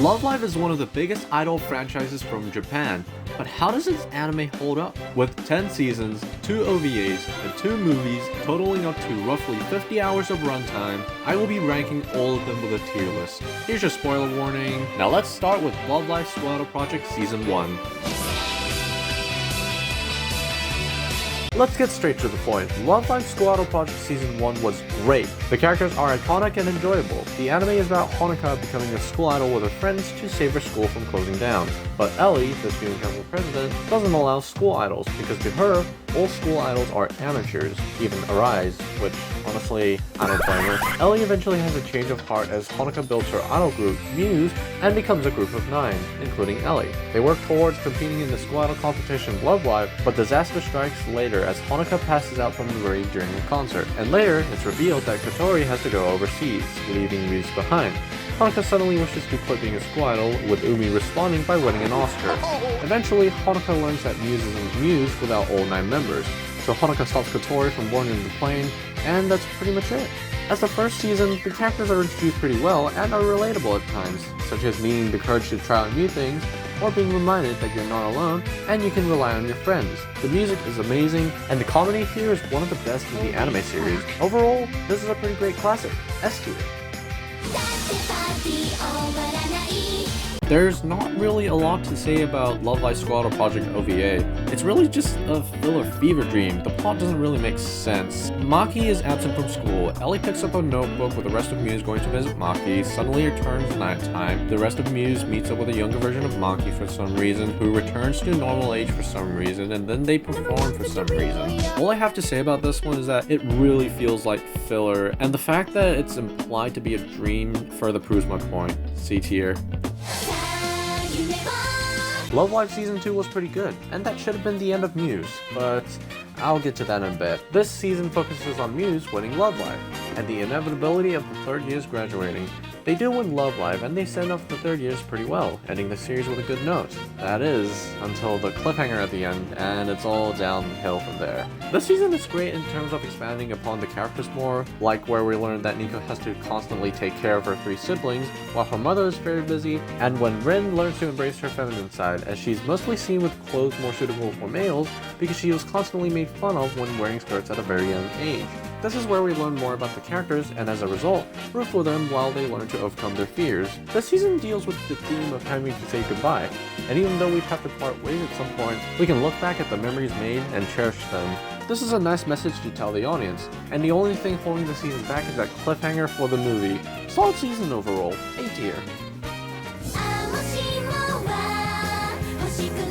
Love Live is one of the biggest idol franchises from Japan, but how does its anime hold up? With 10 seasons, 2 OVAs, and 2 movies totaling up to roughly 50 hours of runtime, I will be ranking all of them with a tier list. Here's your spoiler warning. Now let's start with Love Live School Idol Project Season 1. Let's get straight to the point. Love Live School Idol Project Season 1 was great. The characters are iconic and enjoyable. The anime is about Honoka becoming a school idol with her friends to save her school from closing down. But Ellie, the student council president, doesn't allow school idols because to her, all school idols are amateurs, even Arise, which, honestly, I don't blame her. Ellie eventually has a change of heart as Honoka builds her idol group, Muse, and becomes a group of 9, including Ellie. They work towards competing in the school idol competition Love Live, but disaster strikes later as Honoka passes out from the ring during a concert, and later it's revealed that Kotori has to go overseas, leaving Muse behind. Honoka suddenly wishes to quit being a school idol, with Umi responding by winning an Oscar. Eventually, Honoka learns that Muse isn't Muse without all 9 members, so Honoka stops Kotori from boarding the plane, and that's pretty much it. As the first season, the characters are introduced pretty well and are relatable at times, such as needing the courage to try out new things, or being reminded that you're not alone and you can rely on your friends. The music is amazing, and the comedy here is one of the best in the anime series. Overall, this is a pretty great classic. S tier. There's not really a lot to say about Love Live School Idol Project OVA. It's really just a filler fever dream. The plot doesn't really make sense. Maki is absent from school. Ellie picks up a notebook with the rest of Muse going to visit Maki. Suddenly it turns nighttime. The rest of Muse meets up with a younger version of Maki for some reason, who returns to normal age for some reason, and then they perform for some reason. All I have to say about this one is that it really feels like filler, and the fact that it's implied to be a dream further proves my point. C tier. Love Live Season 2 was pretty good, and that should have been the end of Muse, but I'll get to that in a bit. This season focuses on Muse winning Love Live, and the inevitability of the third years graduating. They do win Love Live, and they send off the third years pretty well, ending the series with a good note. That is, until the cliffhanger at the end, and it's all downhill from there. This season is great in terms of expanding upon the characters more, like where we learn that Nico has to constantly take care of her 3 siblings, while her mother is very busy, and when Rin learns to embrace her feminine side, as she's mostly seen with clothes more suitable for males, because she was constantly made fun of when wearing skirts at a very young age. This is where we learn more about the characters, and as a result, root for them while they learn to overcome their fears. This season deals with the theme of having to say goodbye, and even though we have to part ways at some point, we can look back at the memories made and cherish them. This is a nice message to tell the audience, and the only thing holding the season back is that cliffhanger for the movie. Solid season overall, A tier.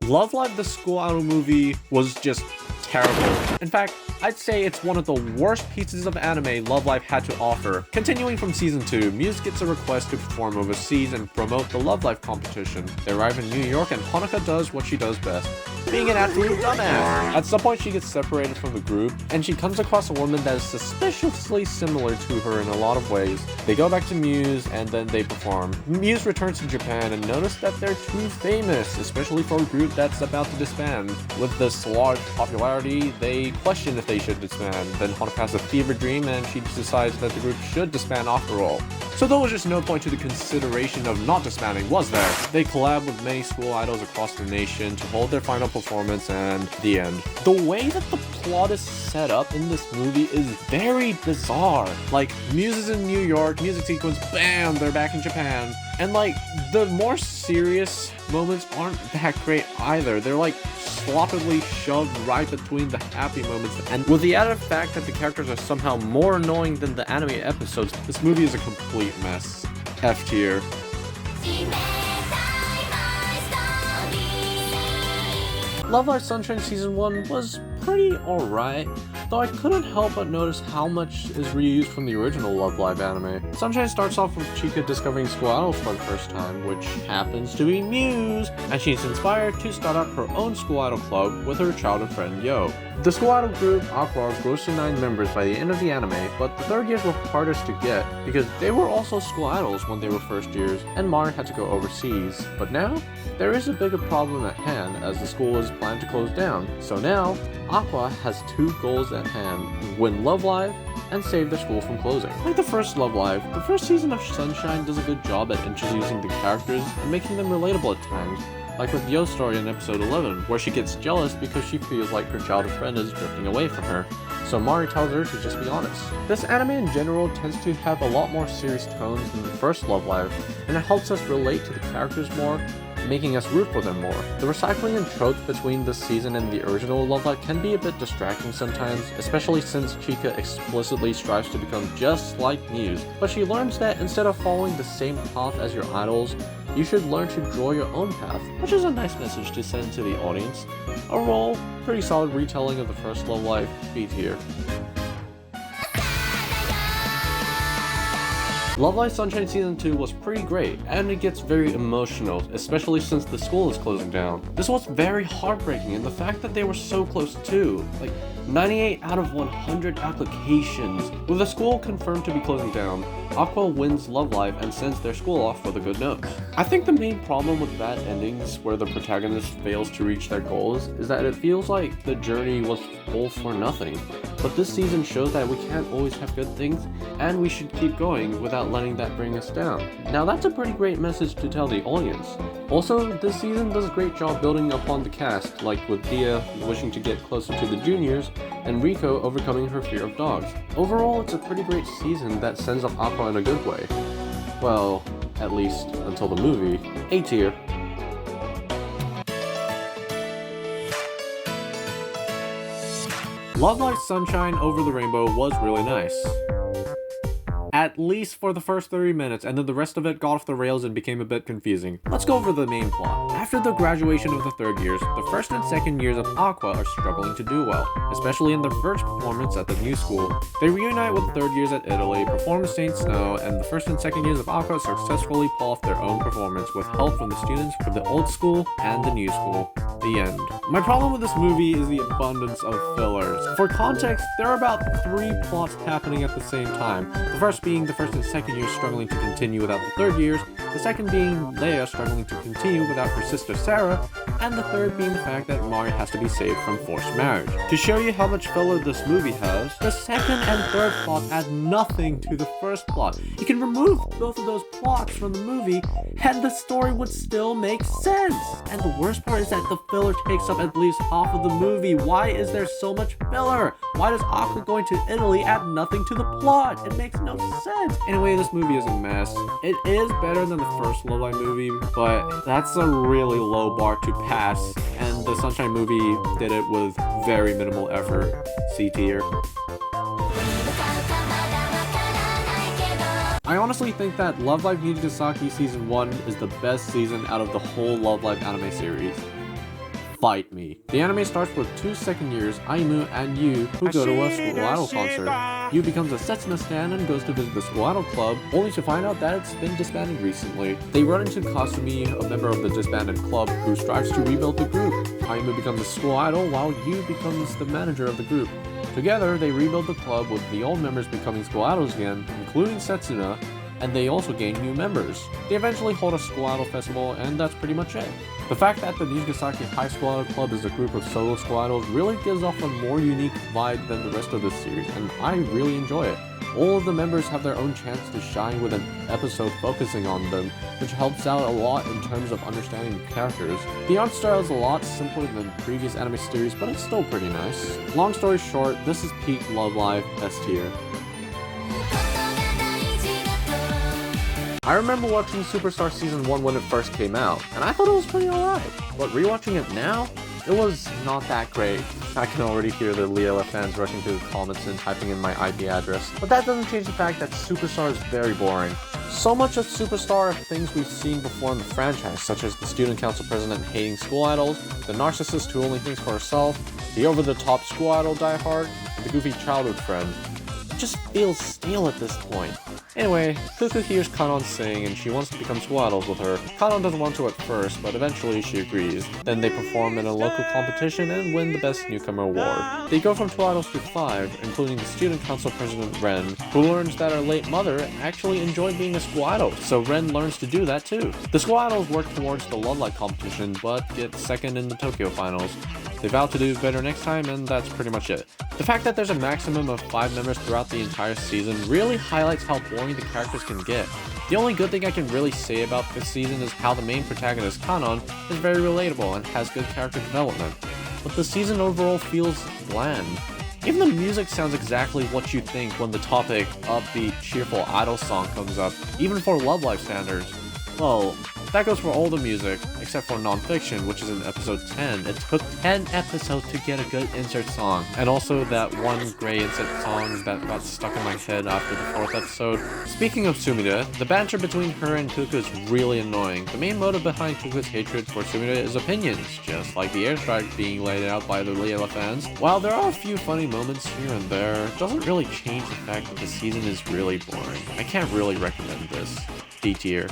Love Live the School Idol movie was just terrible. In fact, I'd say it's one of the worst pieces of anime Love Live had to offer. Continuing from Season 2, Muse gets a request to perform overseas and promote the Love Live competition. They arrive in New York and Honoka does what she does best, being an absolute dumbass. At some point she gets separated from the group, and she comes across a woman that is suspiciously similar to her in a lot of ways. They go back to Muse, and then they perform. Muse returns to Japan and notice that they're too famous, especially for a group that's about to disband. With this large popularity, they question if they should disband. Then Honoka has a fever dream, and she decides that the group should disband after all. So there was just no point to the consideration of not disbanding, was there? They collab with many school idols across the nation to hold their final performance, and the end. The way that the plot is set up in this movie is very bizarre. Like, Muse is in New York, music sequence, bam, they're back in Japan. And like, the more serious moments aren't that great either. They're like sloppily shoved right between the happy moments. And with the added fact that the characters are somehow more annoying than the anime episodes, this movie is a complete mess. F tier. Love Live Sunshine Season 1 was pretty alright, though I couldn't help but notice how much is reused from the original Love Live anime. Sunshine starts off with Chika discovering school idols for the first time, which happens to be Muse, and she's inspired to start up her own school idol club with her childhood friend Yo. The school idol group Aqua grows to 9 members by the end of the anime, but the third years were hardest to get because they were also school idols when they were first years, and Mari had to go overseas. But now, there is a bigger problem at hand as the school is planned to close down. So now, Aqua has two goals at hand: win Love Live and save their school from closing. Like the first Love Live, the first season of Sunshine does a good job at introducing the characters and making them relatable at times, like with Yo's story in episode 11, where she gets jealous because she feels like her childhood friend is drifting away from her, so Mari tells her to just be honest. This anime in general tends to have a lot more serious tones than the first Love Live, and it helps us relate to the characters more, making us root for them more. The recycling and tropes between this season and the original Love Live can be a bit distracting sometimes, especially since Chika explicitly strives to become just like Muse, but she learns that instead of following the same path as your idols, you should learn to draw your own path, which is a nice message to send to the audience. Overall, pretty solid retelling of the first Love Live, B tier. Love Live Sunshine Season 2 was pretty great, and it gets very emotional, especially since the school is closing down. This was very heartbreaking, and the fact that they were so close too. Like, 98 out of 100 applications. With the school confirmed to be closing down, Aqua wins Love Live and sends their school off with a good note. I think the main problem with bad endings where the protagonist fails to reach their goals is that it feels like the journey was all for nothing. But this season shows that we can't always have good things, and we should keep going without letting that bring us down. Now that's a pretty great message to tell the audience. Also, this season does a great job building upon the cast, like with Dia wishing to get closer to the juniors, and Riko overcoming her fear of dogs. Overall, it's a pretty great season that sends up Aqua in a good way. Well, at least until the movie. A tier. Love Live Sunshine Over the Rainbow was really nice. At least for the first 30 minutes, and then the rest of it got off the rails and became a bit confusing. Let's go over the main plot. After the graduation of the third years, the first and second years of Aqua are struggling to do well, especially in their first performance at the new school. They reunite with the third years at Italy, perform Saint Snow, and the first and second years of Aqua successfully pull off their own performance with help from the students from the old school and the new school. The end. My problem with this movie is the abundance of fillers. For context, there are about 3 plots happening at the same time. The first being the first and second years struggling to continue without the third years, the second being Leia struggling to continue without her sister Sarah, and the third being the fact that Mari has to be saved from forced marriage. To show you how much filler this movie has, the second and third plot add nothing to the first plot. You can remove both of those plots from the movie, and the story would still make sense. And the worst part is that the filler takes up at least half of the movie. Why is there so much filler? Why does Aqua going to Italy add nothing to the plot? It makes no sense. Anyway, this movie is a mess. It is better than the first Love Live movie, but that's a really low bar to pass, and the Sunshine movie did it with very minimal effort. C tier. I honestly think that Love Live Nijigasaki Season 1 is the best season out of the whole Love Live anime series. Fight me. The anime starts with 2 second years, Aimu and Yu, who go to a School Idol concert. Yu becomes a Setsuna stan and goes to visit the School Idol club, only to find out that it's been disbanded recently. They run into Kasumi, a member of the disbanded club, who strives to rebuild the group. Aimu becomes a School Idol, while Yu becomes the manager of the group. Together, they rebuild the club with the old members becoming School Idols again, including Setsuna, and they also gain new members. They eventually hold a School Idol festival, and that's pretty much it. The fact that the Nijigasaki High School Idol Club is a group of solo School Idols really gives off a more unique vibe than the rest of this series, and I really enjoy it. All of the members have their own chance to shine with an episode focusing on them, which helps out a lot in terms of understanding the characters. The art style is a lot simpler than previous anime series, but it's still pretty nice. Long story short, this is peak Love Live S tier. I remember watching Superstar Season 1 when it first came out, and I thought it was pretty alright. But rewatching it now, it was not that great. I can already hear the Leela fans rushing through the comments and typing in my IP address. But that doesn't change the fact that Superstar is very boring. So much of Superstar are things we've seen before in the franchise, such as the student council president hating school idols, the narcissist who only thinks for herself, the over-the-top school idol diehard, and the goofy childhood friend. It just feels stale at this point. Anyway, Cuckoo hears Kanon sing and she wants to become School Idols with her. Kanon doesn't want to at first, but eventually she agrees. Then they perform in a local competition and win the Best Newcomer award. They go from 2 idols to 5, including the student council president Ren, who learns that her late mother actually enjoyed being a school idol, so Ren learns to do that too. The School Idols work towards the Love Live competition, but get second in the Tokyo finals. They vow to do better next time, and that's pretty much it. The fact that there's a maximum of 5 members throughout the entire season really highlights how boring the characters can get. The only good thing I can really say about this season is how the main protagonist, Kanon, is very relatable and has good character development. But the season overall feels bland. Even the music sounds exactly what you think when the topic of the cheerful idol song comes up, even for Love Live standards. Well, that goes for all the music, except for Nonfiction, which is in episode 10. It took 10 episodes to get a good insert song. And also that one gray insert song that got stuck in my head after the 4th episode. Speaking of Sumire, the banter between her and Cuckoo is really annoying. The main motive behind Cuckoo's hatred for Sumire is opinions, just like the airstrike being laid out by the Leela fans. While there are a few funny moments here and there, it doesn't really change the fact that the season is really boring. I can't really recommend this. D tier.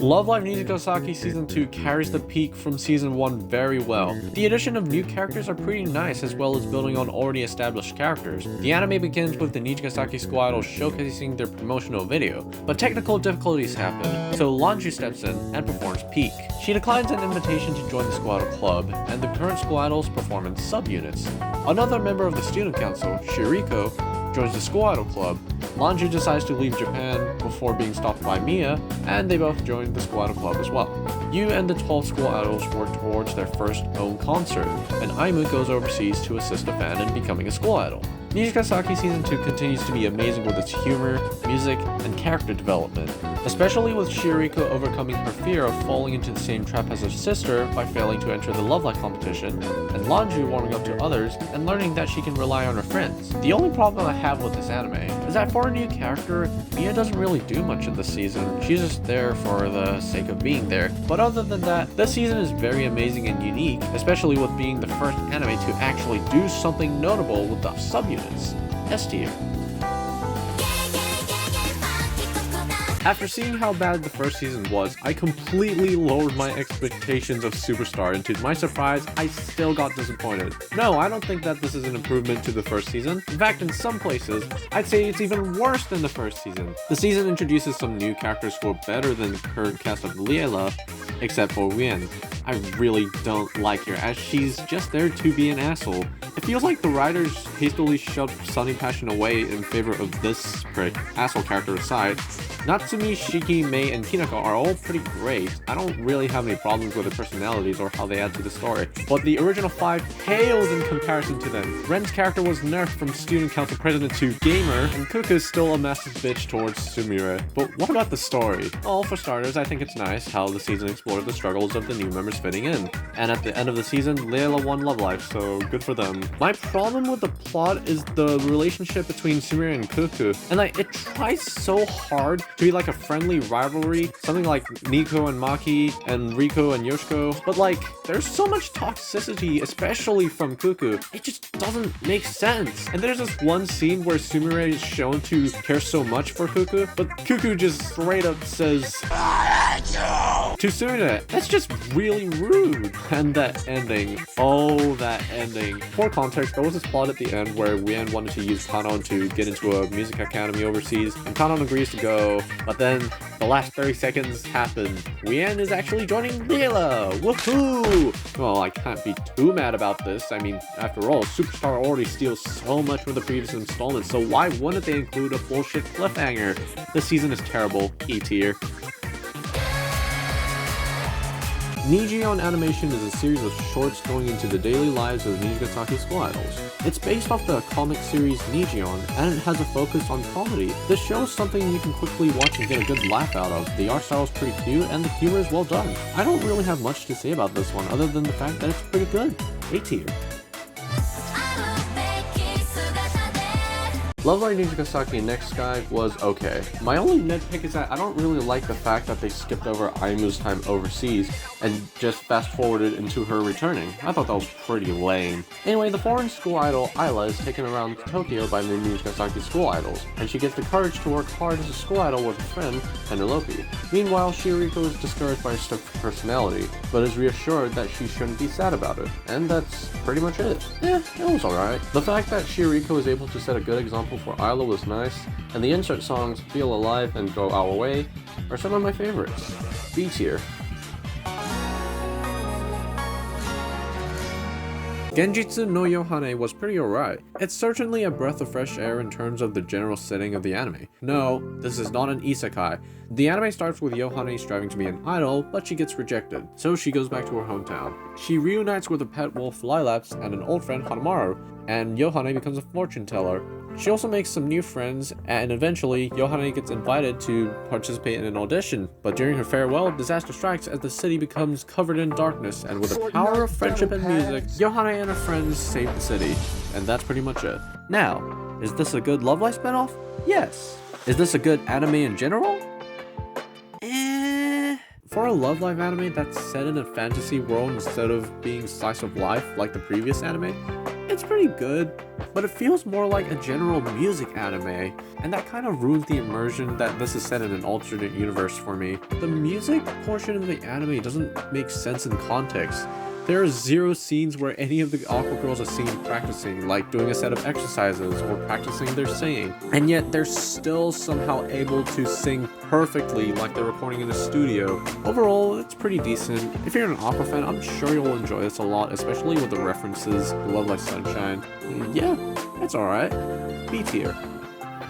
Love Live Nijigasaki Season 2 carries the peak from Season 1 very well. The addition of new characters are pretty nice, as well as building on already established characters. The anime begins with the Nijigasaki School Idols showcasing their promotional video, but technical difficulties happen, so Lanju steps in and performs Peak. She declines an invitation to join the School Idol Club, and the current School Idols perform in subunits. Another member of the Student Council, Shiriko, joins the School Idol Club. Lanju decides to leave Japan before being stopped by Mia, and they both join the School Idol Club as well. Yu and the 12 School Idols work towards their first own concert, and Aimu goes overseas to assist a fan in becoming a School Idol. Nijigasaki Season 2 continues to be amazing with its humor, music, and character development, especially with Shiriko overcoming her fear of falling into the same trap as her sister by failing to enter the Love Live competition, and Lanju warming up to others and learning that she can rely on her friends. The only problem I have with this anime is that for a new character, Mia doesn't really do much in this season. She's just there for the sake of being there. But other than that, this season is very amazing and unique, especially with being the first anime to actually do something notable with the subunits. S tier. After seeing how bad the first season was, I completely lowered my expectations of Superstar, and to my surprise, I still got disappointed. No, I don't think that this is an improvement to the first season. In fact, in some places, I'd say it's even worse than the first season. The season introduces some new characters who are better than the current cast of Leela, except for Wien. I really don't like her, as she's just there to be an asshole. It feels like the writers hastily shoved Sunny Passion away in favor of this prick, asshole character aside. Natsumi, Shiki, Mei, and Hinako are all pretty great. I don't really have any problems with their personalities or how they add to the story, but the original 5 pales in comparison to them. Ren's character was nerfed from Student Council President to Gamer, and Cuckoo's still a massive bitch towards Sumire. But what about the story? Well, for starters, I think it's nice how the season explored the struggles of the new members fitting in. And at the end of the season, Leela won Love Life, so good for them. My problem with the plot is the relationship between Sumire and Cuckoo, and it tries so hard to be like a friendly rivalry, something like Nico and Maki and Riko and Yoshiko, but there's so much toxicity, especially from Cuckoo. It just doesn't make sense. And there's this one scene where Sumire is shown to care so much for Cuckoo, but Cuckoo just straight up says to Sumire. That's just really rude. And that ending, oh, that ending. For context, there was this plot at the end where Wien wanted to use Kanon to get into a music academy overseas, and Kanon agrees to go, but then the last 30 seconds happen. Wien is actually joining Leela! Woohoo! Well, I can't be too mad about this. I mean, after all, Superstar already steals so much from the previous installments, so why wouldn't they include a bullshit cliffhanger? This season is terrible. E tier. Nijion Animation is a series of shorts going into the daily lives of Nijigasaki School Idols. It's based off the comic series Nijion, and it has a focus on comedy. This show is something you can quickly watch and get a good laugh out of. The art style is pretty cute, and the humor is well done. I don't really have much to say about this one, other than the fact that it's pretty good. A tier. Love Live Nijigasaki Next Sky was okay. My only nitpick is that I don't really like the fact that they skipped over Aimu's time overseas and just fast forwarded into her returning. I thought that was pretty lame. Anyway, the foreign school idol Ayla is taken around Tokyo by the Nijigasaki school idols, and she gets the courage to work hard as a school idol with a friend, Penelope. Meanwhile, Shiriko is discouraged by her stiff personality, but is reassured that she shouldn't be sad about it. And that's pretty much it. Yeah, it was alright. The fact that Shiriko is able to set a good example for Ayla was nice, and the insert songs Feel Alive and Go Our Way are some of my favorites. B tier. Genjitsu no Yohane was pretty alright. It's certainly a breath of fresh air in terms of the general setting of the anime. No, this is not an isekai. The anime starts with Yohane striving to be an idol, but she gets rejected, so she goes back to her hometown. She reunites with a pet wolf Lilaps and an old friend Hanamaru, and Yohane becomes a fortune teller. She also makes some new friends, and eventually, Yohane gets invited to participate in an audition, but during her farewell, disaster strikes as the city becomes covered in darkness, and with the power of friendship and music, Yohane and her friends save the city. And that's pretty much it. Now, is this a good Love Live spinoff? Yes. Is this a good anime in general? For a Love Live anime that's set in a fantasy world instead of being slice of life like the previous anime, it's pretty good, but it feels more like a general music anime, and that kind of ruins the immersion that this is set in an alternate universe for me. The music portion of the anime doesn't make sense in context. There are 0 scenes where any of the Aqua girls are seen practicing, like doing a set of exercises or practicing their singing, and yet they're still somehow able to sing perfectly like they're recording in a studio. Overall, it's pretty decent. If you're an Aqua fan, I'm sure you'll enjoy this a lot, especially with the references to Love Live Sunshine. Yeah, it's alright. B tier.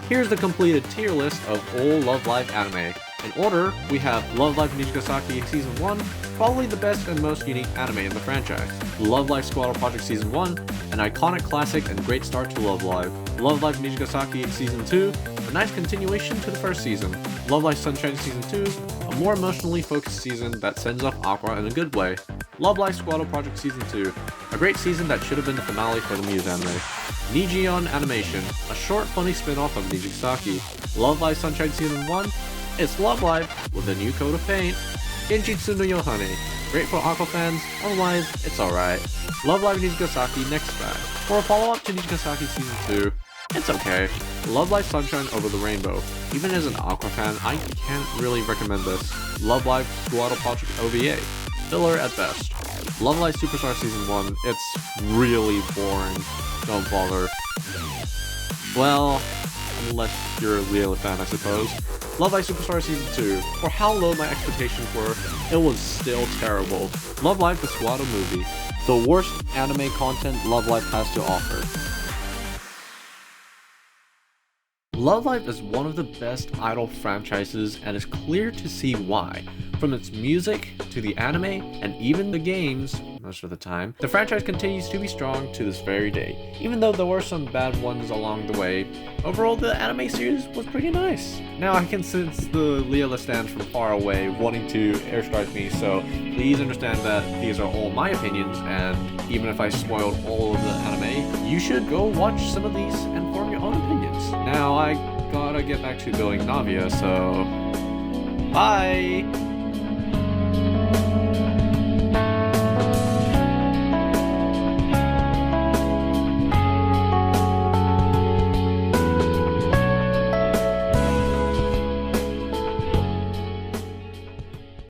Here's the completed tier list of all Love Live anime. In order, we have Love Live Nijigasaki Season 1, probably the best and most unique anime in the franchise. Love Live Squadron Project Season 1, an iconic classic and great start to Love Live. Love Live Nijigasaki Season 2, a nice continuation to the first season. Love Live Sunshine Season 2, a more emotionally focused season that sends off Aqua in a good way. Love Live Squadron Project Season 2, a great season that should have been the finale for the Muse anime. Nijion Animation, a short funny spin-off of Nijigasaki. Love Live Sunshine Season 1, it's Love Live with a new coat of paint. Genjitsu no Yohane, great for Aqua fans, otherwise it's alright. Love Live Nijigasaki Next Back, for a follow-up to Nijigasaki Season 2, it's okay. Love Live Sunshine Over the Rainbow, even as an Aqua fan, I can't really recommend this. Love Live Squadron Project OVA, filler at best. Love Live Superstar Season 1, it's really boring, don't bother. Well, unless you're a real fan, I suppose. Love Live Superstar Season 2, for how low my expectations were, it was still terrible. Love Live the Squadron movie, the worst anime content Love Live has to offer. Love Live is one of the best idol franchises, and it's clear to see why. From its music, to the anime, and even the games, most of the time, the franchise continues to be strong to this very day. Even though there were some bad ones along the way, overall the anime series was pretty nice. Now I can sense the Leela stands from far away wanting to airstrike me, so please understand that these are all my opinions, and even if I spoiled all of the anime, you should go watch some of these and form your own opinions. Now I gotta get back to building Navia, so bye!